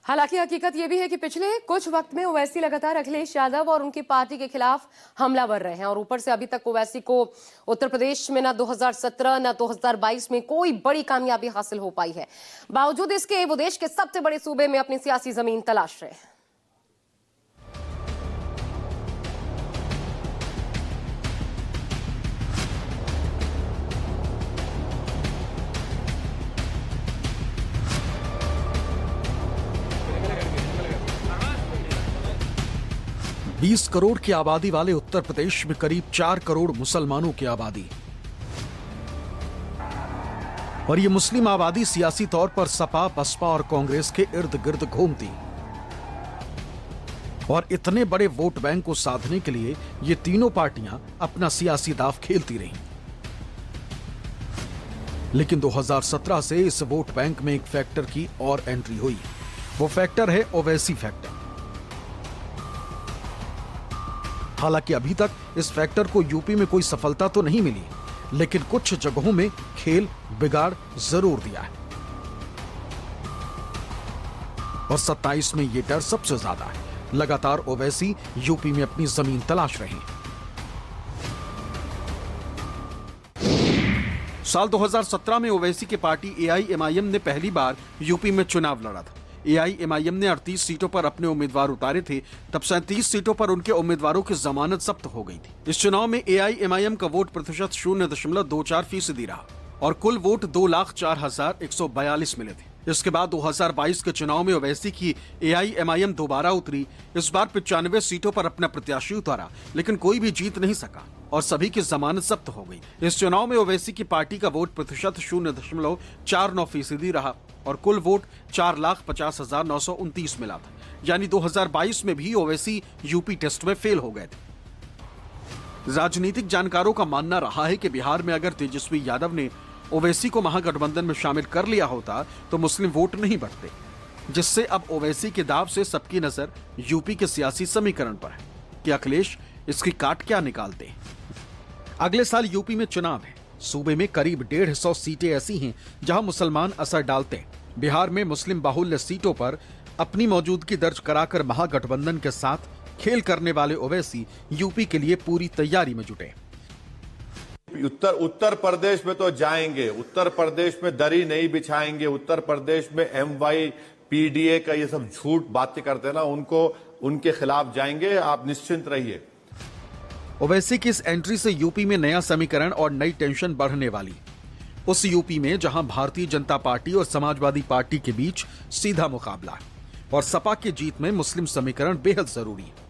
हालांकि हकीकत यह भी है कि पिछले कुछ वक्त में ओवैसी लगातार अखिलेश यादव और उनकी पार्टी के खिलाफ हमलावर रहे हैं और ऊपर से अभी तक ओवैसी को उत्तर प्रदेश में ना 2017 ना 2022 में कोई बड़ी कामयाबी हासिल हो पाई है। बावजूद इसके वो देश के सबसे बड़े सूबे में अपनी सियासी जमीन तलाश रहे हैं। बीस करोड़ की आबादी वाले उत्तर प्रदेश में करीब 4 करोड़ मुसलमानों की आबादी, और ये मुस्लिम आबादी सियासी तौर पर सपा, बसपा और कांग्रेस के इर्द गिर्द घूमती, और इतने बड़े वोट बैंक को साधने के लिए ये तीनों पार्टियां अपना सियासी दांव खेलती रहीं। लेकिन 2017 से इस वोट बैंक में एक फैक्टर की और एंट्री हुई। वो फैक्टर है ओवैसी फैक्टर। हालांकि अभी तक इस फैक्टर को यूपी में कोई सफलता तो नहीं मिली, लेकिन कुछ जगहों में खेल बिगाड़ जरूर दिया है। और 27 में यह डर सबसे ज्यादा है। लगातार ओवैसी यूपी में अपनी जमीन तलाश रहे हैं। साल 2017 में ओवैसी की पार्टी एआईएमआईएम ने पहली बार यूपी में चुनाव लड़ा था। एआईएमआईएम ने 38 सीटों पर अपने उम्मीदवार उतारे थे, तब 37 सीटों पर उनके उम्मीदवारों की जमानत जब्त हो गई थी। इस चुनाव में एआईएमआईएम का वोट प्रतिशत 0.24% रहा और कुल वोट 2,04,142 मिले थे। इसके बाद 2022 के चुनाव में ओवैसी की एआईएमआईएम दोबारा उतरी। इस बार 95 सीटों पर अपना प्रत्याशी उतारा, लेकिन कोई भी जीत नहीं सका और सभी की जमानत जब्त हो गई। इस चुनाव में ओवैसी की पार्टी का वोट प्रतिशत 0.49% रहा और कुल वोट 4,50,929 मिला था। यानी 2022 में भी ओवैसी यूपी टेस्ट में फेल हो गए थे। राजनीतिक जानकारों का मानना रहा है कि बिहार में अगर तेजस्वी यादव ने ओवैसी को महागठबंधन में शामिल कर लिया होता तो मुस्लिम वोट नहीं बढ़ते, जिससे अब ओवैसी के दाव से सबकी नजर यूपी के सियासी समीकरण पर है कि अखिलेश इसकी काट क्या निकालते हैं। अगले साल यूपी में चुनाव है। सूबे में करीब 150 सीटें ऐसी हैं जहां मुसलमान असर डालते हैं। बिहार में मुस्लिम बाहुल्य सीटों पर अपनी मौजूदगी दर्ज कराकर महागठबंधन के साथ खेल करने वाले ओवैसी यूपी के लिए पूरी तैयारी में जुटे। उत्तर प्रदेश में तो जाएंगे, उत्तर प्रदेश में दरी नहीं बिछाएंगे। उत्तर प्रदेश में एमवाई पीडीए का ये सब झूठ बातें करते हैं ना, उनके खिलाफ जाएंगे, आप निश्चिंत रहिए। ओवैसी की इस एंट्री से यूपी में नया समीकरण और नई टेंशन बढ़ने वाली। उस यूपी में जहां भारतीय जनता पार्टी और समाजवादी पार्टी के बीच सीधा मुकाबला है और सपा की जीत में मुस्लिम समीकरण बेहद जरूरी है।